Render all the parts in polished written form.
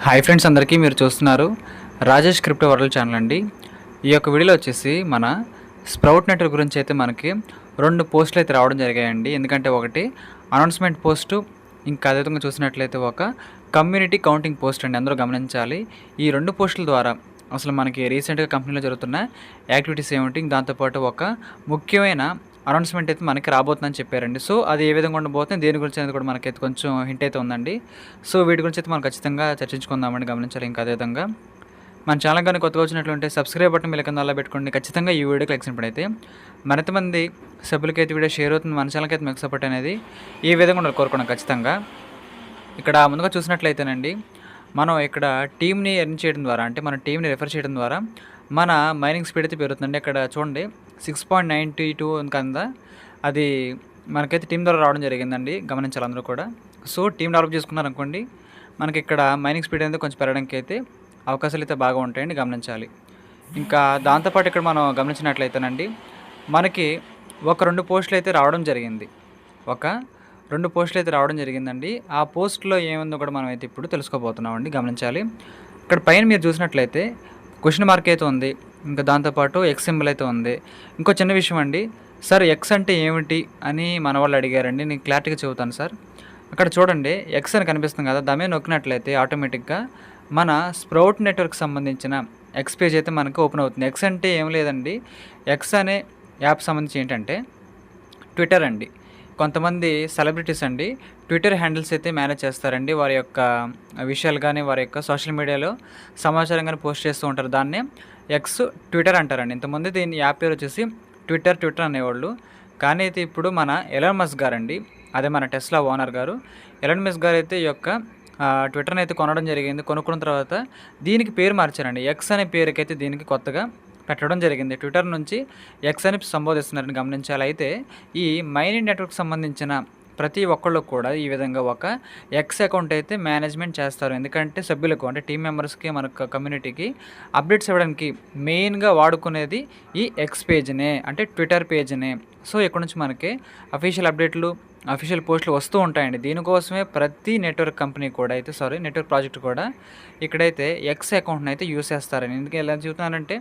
Hi friends, అందరికీ మీరు చూస్తున్నారు రాజేష్ క్రిప్టో వరల్డ్ ఛానల్ అండి. ఈ యొక్క వీడియోలో వచ్చేసి మన స్ప్రౌట్ నెట్వర్క్ గురించి అయితే మనకి 2 పోస్టులు అయితే రావడం జరిగాయండి. ఎందుకంటే ఒకటి అనౌన్స్మెంట్ పోస్టు, ఇంకా అదేవిధంగా చూసినట్లయితే ఒక కమ్యూనిటీ కౌంటింగ్ పోస్ట్ అండి. అందరూ గమనించాలి. ఈ 2 పోస్టుల ద్వారా అసలు మనకి రీసెంట్గా కంపెనీలో జరుగుతున్న యాక్టివిటీస్ ఏమిటి, దాంతోపాటు ఒక ముఖ్యమైన అనౌన్స్మెంట్ అయితే మనకి రాబోతుందని చెప్పారండి. సో అది ఏ విధంగా ఉండబోతుంది, దేని గురించి అనేది కూడా మనకైతే కొంచెం హింట్ అయితే ఉందండి. సో వీటి గురించి అయితే మనం ఖచ్చితంగా చర్చించుకుందామని గమనించాలి. ఇంకా అదేవిధంగా మన ఛానల్ కానీ కొత్తగా వచ్చినట్లుంటే సబ్స్క్రైబ్ బటన్ మీ కింద అలా పెట్టుకోండి. ఖచ్చితంగా ఈ వీడియోకి లైక్ అయితే మరింత మంది సభ్యులకైతే వీడియో షేర్ అవుతుంది. మన ఛానల్కి అయితే మీకు సపోర్ట్ అనేది ఈ విధంగా ఉండాలి కోరుకున్నాం ఖచ్చితంగా. ఇక్కడ ముందుగా చూసినట్లయితేనండి, మనం ఇక్కడ టీమ్ని ఎర్న్ చేయడం ద్వారా, అంటే మన టీమ్ని రెఫర్ చేయడం ద్వారా మన మైనింగ్ స్పీడ్ అయితే పెరుగుతుందండి. ఇక్కడ చూడండి 6.92 కింద అది మనకైతే టీం ద్వారా రావడం జరిగిందండి. గమనించాలి అందరూ కూడా. సో టీం డెవలప్ చేసుకున్నారనుకోండి, మనకి ఇక్కడ మైనింగ్ స్పీడ్ అనేది కొంచెం పెరగడానికి అయితే అవకాశాలు అయితే బాగా ఉంటాయండి, గమనించాలి. ఇంకా దాంతోపాటు ఇక్కడ మనం గమనించినట్లయితేనండి, మనకి ఒక 2 పోస్టులు అయితే రావడం జరిగింది. ఒక 2 పోస్టులు అయితే రావడం జరిగిందండి. ఆ పోస్ట్లో ఏముందో కూడా మనం అయితే ఇప్పుడు తెలుసుకోబోతున్నామండి, గమనించాలి. ఇక్కడ పైన మీరు చూసినట్లయితే క్వశ్చన్ మార్క్ అయితే ఉంది, ఇంకా దాంతోపాటు ఎక్స్ సింబల్ అయితే ఉంది. ఇంకో చిన్న విషయం అండి, సార్ ఎక్స్ అంటే ఏమిటి అని మన వాళ్ళు అడిగారండి. నేను క్లారిటీగా చెబుతాను సార్. అక్కడ చూడండి ఎక్స్ అని కనిపిస్తుంది కదా, దాని మీద నొక్కినట్లయితే ఆటోమేటిక్గా మన స్ప్రౌట్ నెట్వర్క్ సంబంధించిన ఎక్స్ పేజ్ అయితే మనకు ఓపెన్ అవుతుంది. ఎక్స్ అంటే ఏం లేదండి, ఎక్స్ అనే యాప్ సంబంధించి ఏంటంటే ట్విట్టర్ అండి. కొంతమంది సెలబ్రిటీస్ అండి ట్విట్టర్ హ్యాండిల్స్ అయితే మేనేజ్ చేస్తారండి. వారి యొక్క విషయాలు కానీ వారి యొక్క సోషల్ మీడియాలో సమాచారం కానీ పోస్ట్ చేస్తూ ఉంటారు. దాన్నే ఎక్స్ ట్విట్టర్ అంటారండి. ఇంతకుముందు దీని యాప్ పేరు వచ్చేసి ట్విట్టర్ అనేవాళ్ళు. కానీ అయితే ఇప్పుడు మన ఎలాన్ మస్క్ గారండి, అదే మన టెస్లా ఓనర్ గారు ఎలాన్ మస్క్ గారు అయితే ఈ యొక్క ట్విట్టర్ని అయితే కొనడం జరిగింది. కొనుక్కున్న తర్వాత దీనికి పేరు మార్చారండి. ఎక్స్ అనే పేరుకైతే దీనికి కొత్తగా పెట్టడం జరిగింది. ట్విట్టర్ నుంచి ఎక్స్ అని సంబోధిస్తున్నారని గమనించాలి. అయితే ఈ మైనింగ్ నెట్వర్క్ సంబంధించిన ప్రతి ఒక్కళ్ళు కూడా ఈ విధంగా ఒక ఎక్స్ అకౌంట్ అయితే మేనేజ్మెంట్ చేస్తారు. ఎందుకంటే సభ్యులకు, అంటే టీం మెంబర్స్కి, మన కమ్యూనిటీకి అప్డేట్స్ ఇవ్వడానికి మెయిన్గా వాడుకునేది ఈ ఎక్స్ పేజ్నే, అంటే ట్విట్టర్ పేజ్నే. సో ఇక్కడ నుంచి మనకి అఫీషియల్ అప్డేట్లు, అఫీషియల్ పోస్టులు వస్తూ ఉంటాయండి. దీనికోసమే ప్రతి నెట్వర్క్ కంపెనీ కూడా అయితే నెట్వర్క్ ప్రాజెక్ట్ కూడా ఇక్కడైతే ఎక్స్ అకౌంట్ని అయితే యూస్ చేస్తారని. ఎందుకు ఎలా చెబుతున్నానంటే,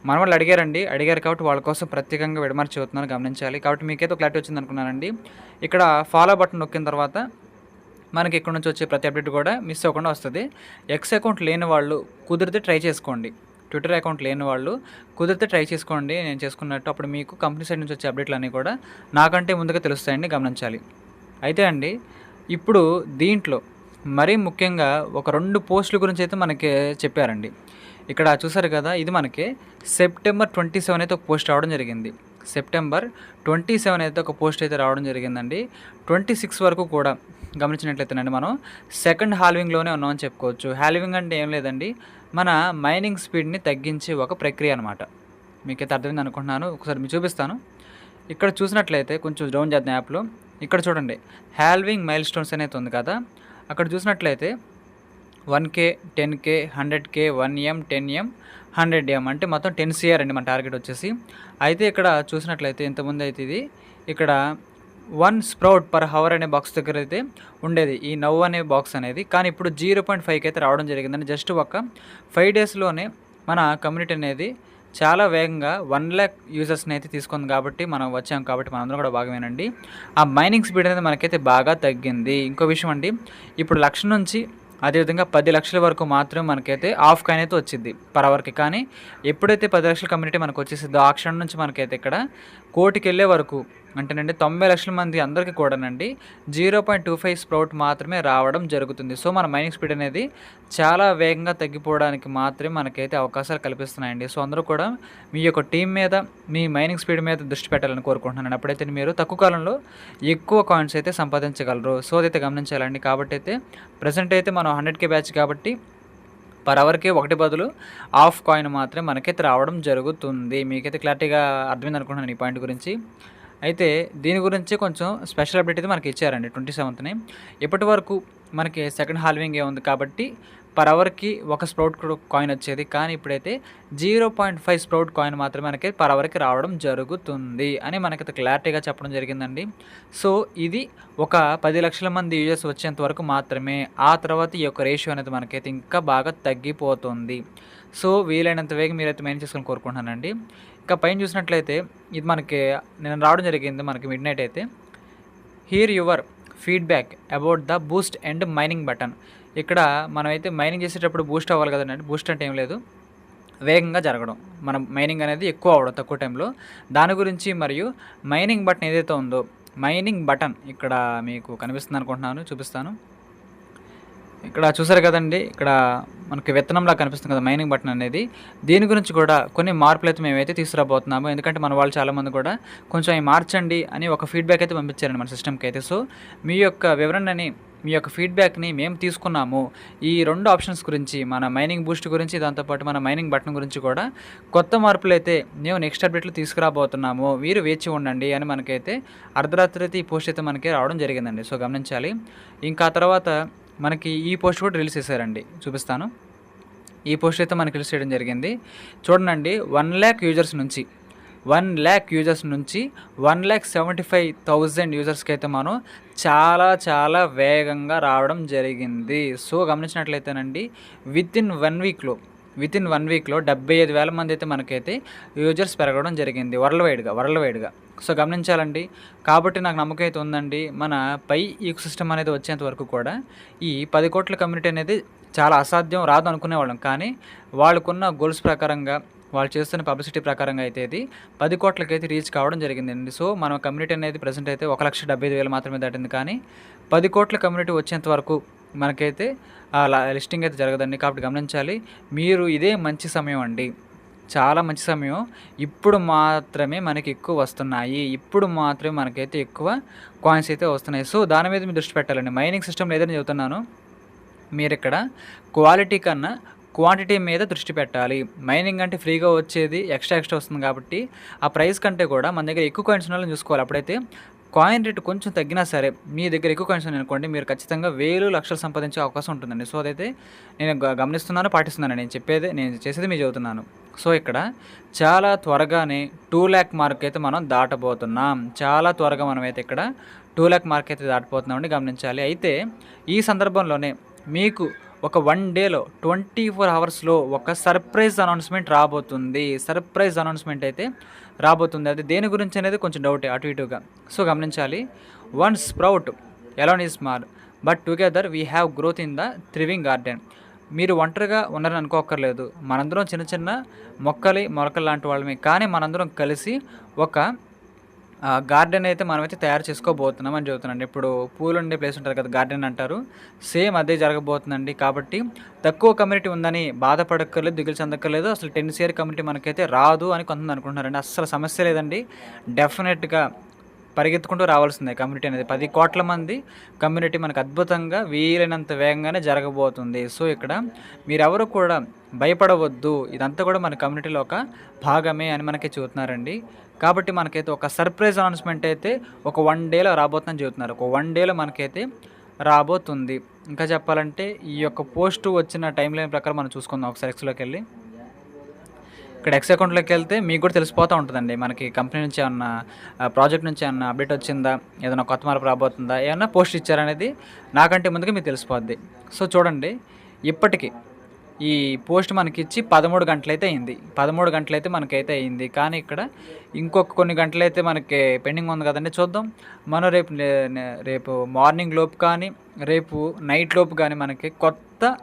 మన వాళ్ళు అడిగారు కాబట్టి వాళ్ళ కోసం ప్రత్యేకంగా విడమర్చి చెబుతున్నాను, గమనించాలి. కాబట్టి మీకైతే క్లారిటీ వచ్చింది అనుకున్నానండి. ఇక్కడ ఫాలో బటన్ నొక్కిన తర్వాత మనకి ఇక్కడ నుంచి వచ్చే ప్రతి అప్డేట్ కూడా మిస్ అవ్వకుండా వస్తుంది. ఎక్స్ అకౌంట్ లేని వాళ్ళు కుదిరితే ట్రై చేసుకోండి. ట్విట్టర్ అకౌంట్ లేని వాళ్ళు కుదిరితే ట్రై చేసుకోండి, నేను చేసుకున్నట్టు. అప్పుడు మీకు కంపెనీ సైడ్ నుంచి వచ్చే అప్డేట్లు అన్నీ కూడా నాకంటే ముందుగా తెలుస్తాయండి, గమనించాలి. అయితే అండి, ఇప్పుడు దీంట్లో మరీ ముఖ్యంగా ఒక 2 పోస్టుల గురించి అయితే మనకి చెప్పారండి. ఇక్కడ చూసారు కదా, ఇది మనకి సెప్టెంబర్ 27 అయితే ఒక పోస్ట్ రావడం జరిగింది. సెప్టెంబర్ 27 అయితే ఒక పోస్ట్ అయితే రావడం జరిగిందండి. 26 వరకు కూడా గమనించినట్లయితేనండి, మనం సెకండ్ హాల్వింగ్లోనే ఉన్నామని చెప్పుకోవచ్చు. హాల్వింగ్ అంటే ఏం లేదండి, మన మైనింగ్ స్పీడ్ని తగ్గించే ఒక ప్రక్రియ అనమాట. మీకైతే అర్థమైంది అనుకుంటున్నాను. ఒకసారి మీకు చూపిస్తాను. ఇక్కడ చూసినట్లయితే కొంచెం డౌన్ చేద్దాం యాప్లో. ఇక్కడ చూడండి హాల్వింగ్ మైల్ స్టోన్స్ అనేది ఉంది కదా, అక్కడ చూసినట్లయితే 1K, 10K, 100K, 1M, 10M, 100M, అంటే మొత్తం 10 CR అండి మన టార్గెట్ వచ్చేసి. అయితే ఇక్కడ చూసినట్లయితే ఇంతకుముందు అయితే ఇది ఇక్కడ 1 స్ప్రౌట్ పర్ హవర్ అనే బాక్స్ దగ్గర అయితే ఉండేది, ఈ నవ్ అనే బాక్స్ అనేది. కానీ ఇప్పుడు 0.5కి అయితే రావడం జరిగిందండి. జస్ట్ ఒక 5 డేస్లోనే మన కమ్యూనిటీ అనేది చాలా వేగంగా 1 lakh యూజర్స్ని అయితే తీసుకుంది. కాబట్టి మనం వచ్చాం, కాబట్టి మనందరం కూడా భాగమేనండి. ఆ మైనింగ్ స్పీడ్ అనేది మనకైతే బాగా తగ్గింది. ఇంకో విషయం అండి, ఇప్పుడు 1,00,000 నుంచి అదేవిధంగా 10 లక్షల వరకు మాత్రమే మనకైతే ఆఫ్ కాయిన్ అయితే వచ్చింది పర్ అవర్కి. కానీ ఎప్పుడైతే 10 లక్షల కమ్యూనిటీ మనకు వచ్చేసిందో ఆ క్షణం నుంచి మనకైతే ఇక్కడ కోటికి వెళ్ళే వరకు, అంటేనండి 90 లక్షల మంది అందరికీ కూడానండి 0.25 స్ప్రౌట్ మాత్రమే రావడం జరుగుతుంది. సో మన మైనింగ్ స్పీడ్ అనేది చాలా వేగంగా తగ్గిపోవడానికి మాత్రమే మనకైతే అవకాశాలు కల్పిస్తున్నాయండి. సో అందరూ కూడా మీ యొక్క టీం మీద, మీ మైనింగ్ స్పీడ్ మీద దృష్టి పెట్టాలని కోరుకుంటున్నాను. అప్పుడైతే మీరు తక్కువ కాలంలో ఎక్కువ కాయిన్స్ అయితే సంపాదించగలరు. సో అదైతే గమనించాలండి. కాబట్టి అయితే ప్రజెంట్ అయితే మనం 100K బ్యాచ్ కాబట్టి పర్ అవర్కి 1 బదులు ఆఫ్ కాయిన్ మాత్రమే మనకైతే రావడం జరుగుతుంది. మీకైతే క్లారిటీగా అర్థమైంది అనుకుంటున్నాను ఈ పాయింట్ గురించి. అయితే దీని గురించి కొంచెం స్పెషల్ అప్డేట్ అయితే మనకి ఇచ్చారండి 27ని. ఇప్పటి వరకు మనకి సెకండ్ హాల్వింగే ఉంది కాబట్టి పర్ అవర్‌కి ఒక స్ప్రౌట్ కాయిన్ వచ్చేది. కానీ ఇప్పుడైతే 0.5 స్ప్రౌట్ కాయిన్ మాత్రమే మనకి పర్ అవర్‌కి రావడం జరుగుతుంది అని మనకైతే క్లారిటీగా చెప్పడం జరిగిందండి. సో, ఇది ఒక 10,00,000 మంది యూజర్స్ వచ్చేంత వరకు మాత్రమే. ఆ తర్వాత ఈ యొక్క రేషియో అనేది మనకైతే ఇంకా బాగా తగ్గిపోతుంది. సో, వీలైనంత వేగం మీరైతే మెయింటైన్ చేసుకోవాలని కోరుకుంటున్నానండి. ఇంకా పైన చూసినట్లయితే ఇది మనకి నిన్న రావడం జరిగింది మనకి మిడ్‌నైట్ అయితే. Here your feedback about the Boost and mining button. ఇక్కడ మనమైతే మైనింగ్ చేసేటప్పుడు బూస్ట్ అవ్వాలి కదండీ. బూస్ట్ అంటే ఏం లేదు, వేగంగా జరగడం. మనం మైనింగ్ అనేది ఎక్కువ అవ్వడం తక్కువ టైంలో. దాని గురించి మరియు మైనింగ్ బటన్ ఏదైతే ఉందో, మైనింగ్ బటన్ ఇక్కడ మీకు కనిపిస్తుంది అనుకుంటున్నాను, చూపిస్తాను. ఇక్కడ చూసారు కదండీ, ఇక్కడ మనకి విత్తనంలా కనిపిస్తుంది కదా మైనింగ్ బటన్ అనేది. దీని గురించి కూడా కొన్ని మార్పులైతే మేమైతే తీసుకురాబోతున్నాము. ఎందుకంటే మన వాళ్ళు చాలామంది కూడా కొంచెం అవి మార్చండి అని ఒక ఫీడ్‌బ్యాక్ అయితే పంపించారండి మన సిస్టమ్‌కి అయితే. సో, మీ యొక్క వివరణని, మీ యొక్క ఫీడ్‌బ్యాక్‌ని మేము తీసుకున్నాము. ఈ 2 ఆప్షన్స్ గురించి, మన మైనింగ్ బూస్ట్ గురించి, దాంతోపాటు మన మైనింగ్ బటన్ గురించి కూడా కొత్త మార్పులైతే మేము నెక్స్ట్ అప్డేట్‌లో తీసుకురాబోతున్నాము. మీరు వేచి ఉండండి అని మనకైతే అర్ధరాత్రి అయితే ఈ పోస్ట్ అయితే మనకి రావడం జరిగిందండి. సో, గమనించాలి. ఇంకా తర్వాత మనకి ఈ పోస్ట్ కూడా రిలీజ్ చేశారండి, చూపిస్తాను. ఈ పోస్ట్ అయితే మనకి రిలీజ్ చేయడం జరిగింది. చూడండి, 1,00,000 యూజర్స్ నుంచి 1,00,000 యూజర్స్ నుంచి 1,75,000 యూజర్స్కి అయితే మనం చాలా వేగంగా రావడం జరిగింది. సో, గమనించినట్లయితేనండి వితిన్ 1 వీక్లో 75,000 మంది అయితే మనకైతే యూజర్స్ పెరగడం జరిగింది వరల్డ్ వైడ్గా. సో, గమనించాలండి. కాబట్టి నాకు నమ్మకం అయితే ఉందండి, మన పై ఈకోసిస్టమ్ అనేది వచ్చేంత వరకు కూడా ఈ 10 కోట్ల కమ్యూనిటీ అనేది చాలా అసాధ్యం, రాదు అనుకునేవాళ్ళం. కానీ వాళ్ళకున్న గోల్స్ ప్రకారంగా, వాళ్ళు చేస్తున్న పబ్లిసిటీ ప్రకారంగా అయితే ఇది 10 కోట్లకైతే రీచ్ కావడం జరిగిందండి. సో, మన కమ్యూనిటీ అనేది ప్రెజెంట్ అయితే 1,75,000 మాత్రమే దాటింది. కానీ 10 కోట్ల కమ్యూనిటీ వచ్చేంత వరకు మనకైతే లిస్టింగ్ అయితే జరగదండి. కాబట్టి గమనించాలి. మీరు ఇదే మంచి సమయం అండి, చాలా మంచి సమయం. ఇప్పుడు మాత్రమే మనకి ఎక్కువ వస్తున్నాయి. ఇప్పుడు మాత్రమే మనకైతే ఎక్కువ కాయిన్స్ అయితే వస్తున్నాయి. సో, దాని మీద మీరు దృష్టి పెట్టాలండి. మైనింగ్ సిస్టమ్‌లో ఏదైనా చెబుతున్నాను, మీరిక్కడ క్వాలిటీ కన్నా క్వాంటిటీ మీద దృష్టి పెట్టాలి. మైనింగ్ అంటే ఫ్రీగా వచ్చేది ఎక్స్ట్రా వస్తుంది కాబట్టి ఆ ప్రైస్ కంటే కూడా మన దగ్గర ఎక్కువ కాయిన్స్ ఉన్నాయని చూసుకోవాలి. అప్పుడైతే కాయిన్ రేట్ కొంచెం తగ్గినా సరే, మీ దగ్గర ఎక్కువ కాయిన్స్ ఉన్నాయనుకోండి, మీరు ఖచ్చితంగా వేలు లక్షలు సంపాదించే అవకాశం ఉంటుందండి. సో, అదైతే నేను గమనిస్తున్నాను, పాటిస్తున్నాను. నేను చేసేది మీకు చెబుతున్నాను. సో, ఇక్కడ చాలా త్వరగానే 2,00,000 మార్క్ అయితే మనం దాటబోతున్నాం. చాలా త్వరగా మనమైతే ఇక్కడ 2,00,000 మార్క్ అయితే దాటిపోతున్నామండి, గమనించాలి. అయితే ఈ సందర్భంలోనే మీకు ఒక 1 డేలో 24 అవర్స్లో ఒక సర్ప్రైజ్ అనౌన్స్మెంట్ రాబోతుంది. సర్ప్రైజ్ అనౌన్స్మెంట్ అయితే రాబోతుంది. అది దేని గురించి అనేది కొంచెం డౌటే అటు ఇటుగా. సో, గమనించాలి. One sprout alone is small but together we have growth in the thriving garden. మీరు ఒంటరిగా ఉన్నారని అనుకోక్కర్లేదు. మనందరం చిన్న మొలకలు లాంటి వాళ్ళమే. కానీ మనందరం కలిసి ఒక గార్డెన్ అయితే మనమైతే తయారు చేసుకోబోతున్నాం అని చెబుతున్నాండి. ఇప్పుడు పూలు ఉండే ప్లేస్ ఉంటుంది కదా, గార్డెన్ అంటారు. సేమ్ అదే జరగబోతుందండి. కాబట్టి తక్కువ కమ్యూనిటీ ఉందని బాధపడక్కర్లేదు, దిగులు చెందక్కర్లేదు. అసలు 10 షేర్ కమ్యూనిటీ మనకైతే రాదు అని కొంతమంది అనుకుంటున్నారండి. అస్సలు సమస్య లేదండి. డెఫినెట్గా పరిగెత్తుకుంటూ రావాల్సిందే కమ్యూనిటీ అనేది. 10 కోట్ల మంది కమ్యూనిటీ మనకు అద్భుతంగా వీలైనంత వేగంగానే జరగబోతుంది. సో, ఇక్కడ మీరెవరు కూడా భయపడవద్దు, ఇదంతా కూడా మన కమ్యూనిటీలో ఒక భాగమే అని మనకి చెబుతున్నారండి. కాబట్టి మనకైతే ఒక సర్ప్రైజ్ అనౌన్స్మెంట్ అయితే ఒక 1 డేలో రాబోతుందని చెబుతున్నారు. ఒక 1 డేలో మనకైతే రాబోతుంది. ఇంకా చెప్పాలంటే ఈ యొక్క పోస్ట్ వచ్చిన టైం లైన్ ప్రకారం మనం చూసుకుందాం ఒకసారి ఎక్స్లోకి వెళ్ళి. ఇక్కడ ఎక్స్ అకౌంట్లోకి వెళ్తే మీకు కూడా తెలిసిపోతూ ఉంటుందండి, మనకి కంపెనీ నుంచి ఏమన్నా ప్రాజెక్ట్ నుంచి ఏమన్నా అప్డేట్ వచ్చిందా, ఏదైనా కొత్త మార్పు రాబోతుందా, ఏమన్నా పోస్ట్ ఇచ్చారనేది నాకంటే ముందుగా మీకు తెలిసిపోద్ది. సో, చూడండి, ఇప్పటికీ ఈ పోస్ట్ మనకిచ్చి 13 గంటలైతే అయింది. 13 గంటలైతే మనకైతే అయింది. కానీ ఇక్కడ ఇంకొక కొన్ని గంటలైతే మనకి పెండింగ్ ఉంది కదండి. చూద్దాం. మనం రేపు మార్నింగ్ లోపు కానీ, రేపు నైట్ లోపు కానీ మనకి కొత్త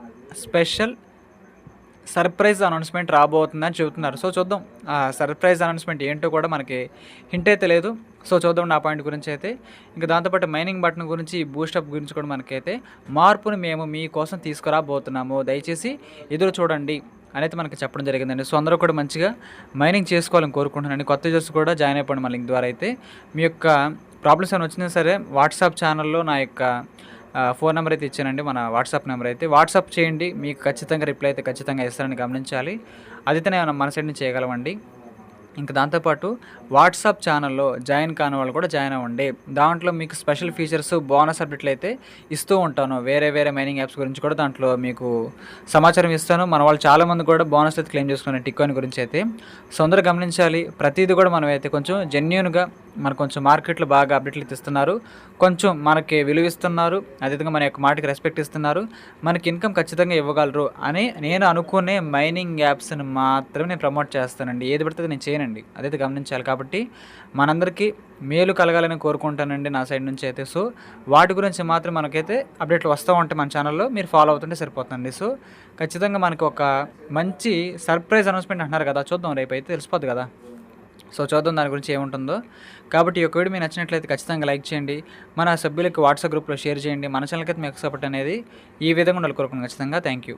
స్పెషల్ సర్ప్రైజ్ అనౌన్స్మెంట్ రాబోతుందని చెబుతున్నారు. సో, చూద్దాం ఆ సర్ప్రైజ్ అనౌన్స్మెంట్ ఏంటో కూడా మనకి హింట్ అయితే లేదు. సో, చూద్దాం నా పాయింట్ గురించి అయితే. ఇంకా దాంతోపాటు మైనింగ్ బటన్ గురించి, బూస్టప్ గురించి కూడా మనకైతే మార్పుని మేము మీకోసం తీసుకురాబోతున్నాము. దయచేసి ఎదురు చూడండి అనేది మనకి చెప్పడం జరిగిందండి. సో, అందరూ కూడా మంచిగా మైనింగ్ చేసుకోవాలని కోరుకుంటున్నాను. కొత్త యూజర్స్ కూడా జాయిన్ అయిపోండి మన లింక్ ద్వారా. అయితే మీ యొక్క ప్రాబ్లమ్స్ ఏమైనా వచ్చినా సరే వాట్సాప్ ఛానల్లో నా యొక్క ఫోన్ నెంబర్ అయితే ఇచ్చానండి, మన వాట్సాప్ నెంబర్ అయితే. వాట్సాప్ చేయండి, మీకు ఖచ్చితంగా రిప్లై అయితే ఖచ్చితంగా ఇస్తారని గమనించాలి. అదైతే నేను మన సైడ్ నుంచి చేయగలమండి. ఇంక దాంతోపాటు వాట్సాప్ ఛానల్లో జాయిన్ కాని వాళ్ళు కూడా జాయిన్ అవ్వండి. దాంట్లో మీకు స్పెషల్ ఫీచర్స్, బోనస్ అప్డేట్లు అయితే ఇస్తూ ఉంటాను. వేరే వేరే మైనింగ్ యాప్స్ గురించి కూడా దాంట్లో మీకు సమాచారం ఇస్తాను. మన వాళ్ళు చాలామంది కూడా బోనస్ అయితే క్లెయిమ్ చేసుకున్నారు టిక్కాయిన్ గురించి అయితే. సో అందరూ గమనించాలి, ప్రతిదీ కూడా మనం అయితే కొంచెం జెన్యూన్గా మనకు కొంచెం మార్కెట్లో బాగా అప్డేట్లు ఇస్తున్నారు, కొంచెం మనకి విలువ ఇస్తున్నారు, అదేవిధంగా మన యొక్క మాటకి రెస్పెక్ట్ ఇస్తున్నారు, మనకి ఇన్కమ్ ఖచ్చితంగా ఇవ్వగలరు అని నేను అనుకునే మైనింగ్ యాప్స్ని మాత్రమే నేను ప్రమోట్ చేస్తానండి. ఏది పడితే నేను చేయనండి, అదైతే గమనించాలి. కాబట్టి మనందరికీ మేలు కలగాలని కోరుకుంటానండి నా సైడ్ నుంచి అయితే. సో వాటి గురించి మాత్రం మనకైతే అప్డేట్లు వస్తూ ఉంటాయి మన ఛానల్లో, మీరు ఫాలో అవుతుంటే సరిపోతుందండి. సో ఖచ్చితంగా మనకు ఒక మంచి సర్ప్రైజ్ అనౌన్స్మెంట్ అంటున్నారు కదా, చూద్దాం, రేపు అయితే తెలిసిపోద్ది కదా. సో చూద్దాం దాని గురించి ఏముంటుందో. కాబట్టి ఈ యొక్క వీడియో మీకు నచ్చినట్లయితే ఖచ్చితంగా లైక్ చేయండి, మన సభ్యులకి వాట్సాప్ గ్రూప్లో షేర్ చేయండి. మన ఛానల్కి అయితే మీకు సపోర్ట్ అనేది ఈ విధంగా ఉండాలి కోరుకున్నాను ఖచ్చితంగా. Thank you.